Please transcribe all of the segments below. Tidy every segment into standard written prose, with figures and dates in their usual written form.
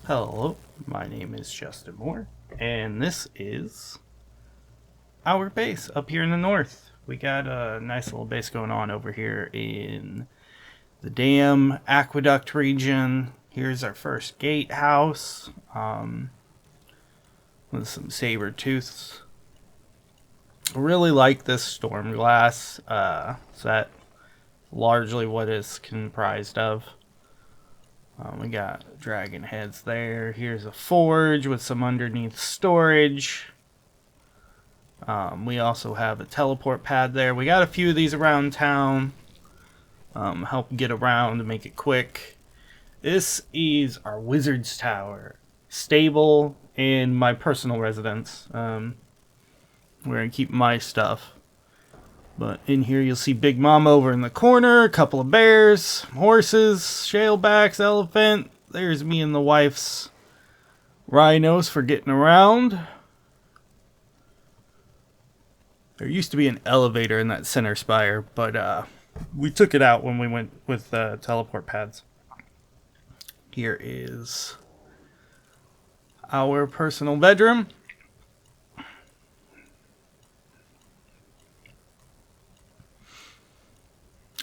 Hello, my name is Justin Moore, and this is our base up here in the north. We got a nice little base going on over here in the dam Aqueduct region. Here's our first gatehouse with some saber tooths. I really like this storm glass. So that's largely what it's comprised of. We got dragon heads there. Here's a forge with some underneath storage. We also have a teleport pad there. We got a few of these around town. Help get around to make it quick. This is our wizard's tower. Stable and my personal residence. Where I keep my stuff. But in here you'll see Big Mama over in the corner, a couple of bears, horses, shalebacks, elephant. There's me and the wife's rhinos for getting around. There used to be an elevator in that center spire, but we took it out when we went with teleport pads. Here is our personal bedroom.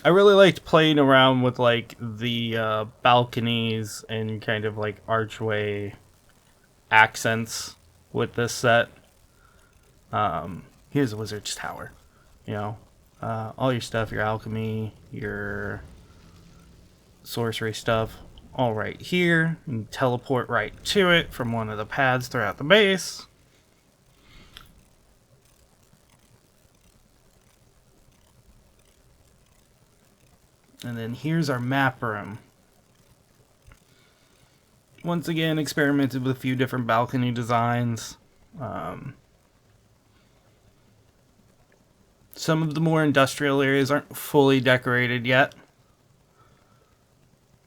I really liked playing around with like the balconies and kind of like archway accents with this set. Here's a wizard's tower. You know, all your stuff, your alchemy, your sorcery stuff, all right here. You can teleport right to it from one of the pads throughout the base. And then here's our map room. Once again, experimented with a few different balcony designs. Some of the more industrial areas aren't fully decorated yet.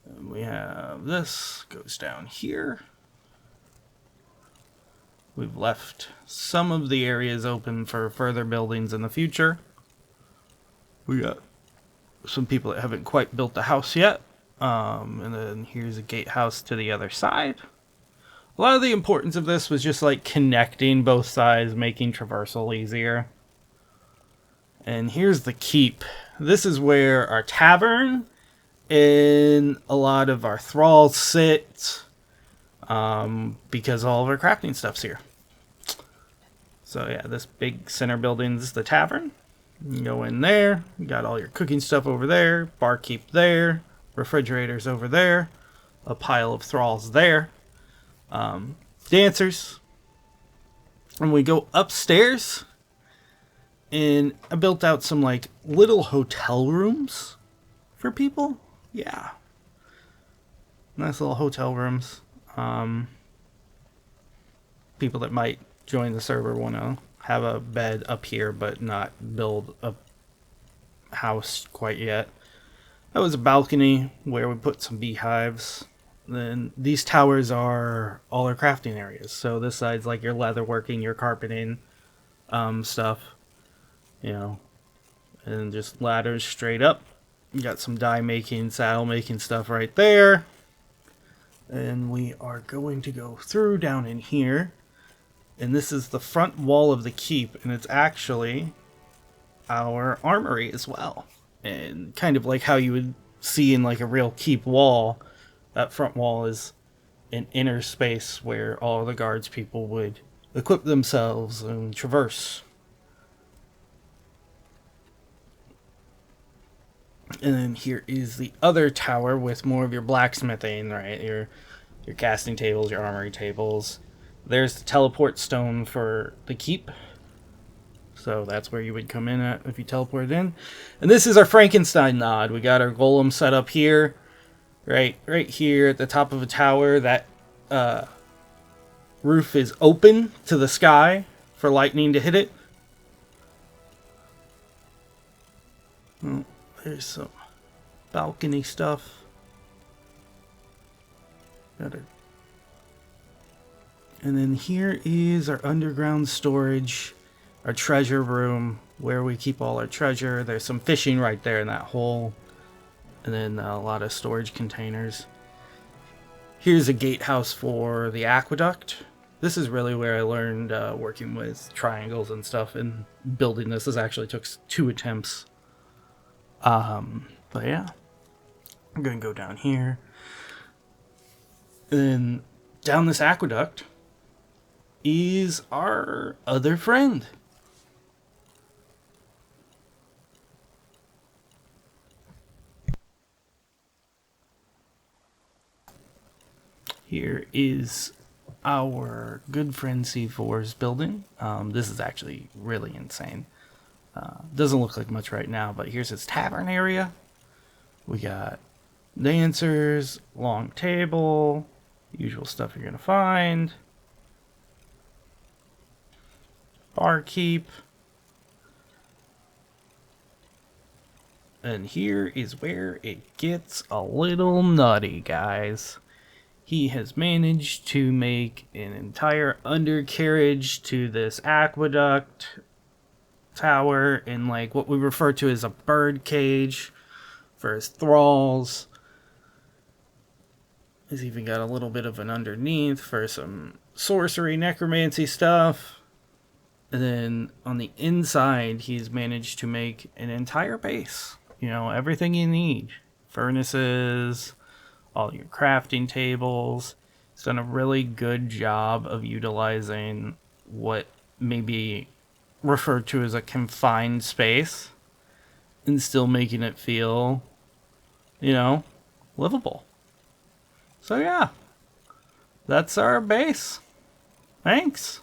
And we have this, goes down here. We've left some of the areas open for further buildings in the future. We got some people that haven't quite built the house yet. And then here's a gatehouse to the other side. A lot of the importance of this was just like connecting both sides, making traversal easier. And here's the keep. This is where our tavern and a lot of our thralls sit, because all of our crafting stuff's here. So yeah, this big center building is the tavern. You can go in there. You got all your cooking stuff over there. Barkeep there. Refrigerators over there. A pile of thralls there. Dancers. And we go upstairs. And I built out some like little hotel rooms for people. Yeah. Nice little hotel rooms. People that might join the server want to have a bed up here but not build a house quite yet. That was a balcony where we put some beehives. Then these towers are all our crafting areas. So this side's like your leatherworking, your carpeting stuff. You know. And just ladders straight up. You got some dye making, saddle making stuff right there. And we are going to go through down in here. And this is the front wall of the keep, and it's actually our armory as well. And kind of like how you would see in like a real keep wall, that front wall is an inner space where all the guards people would equip themselves and traverse. And then here is the other tower with more of your blacksmithing, right? Your casting tables, your armory tables. There's the teleport stone for the keep. So that's where you would come in at if you teleported in. And this is our Frankenstein nod. We got our golem set up here. Right here at the top of a tower. That roof is open to the sky for lightning to hit it. Oh, there's some balcony stuff. And then here is our underground storage, our treasure room, where we keep all our treasure. There's some fishing right there in that hole. And then a lot of storage containers. Here's a gatehouse for the Aqueduct. This is really where I learned working with triangles and stuff, and building this. This actually took 2 attempts. But yeah, I'm gonna go down here. And then down this aqueduct is our other friend. Here is our good friend C4's building. This is actually really insane. Doesn't look like much right now, but here's his tavern area. We got dancers, long table, usual stuff you're gonna find. Barkeep. And here is where it gets a little nutty, guys. He has managed to make an entire undercarriage to this aqueduct tower in like what we refer to as a birdcage for his thralls. He's even got a little bit of an underneath for some sorcery, necromancy stuff. And then on the inside, he's managed to make an entire base. You know, everything you need. Furnaces, all your crafting tables. He's done a really good job of utilizing what may be referred to as a confined space and still making it feel, you know, livable. So yeah, that's our base. Thanks.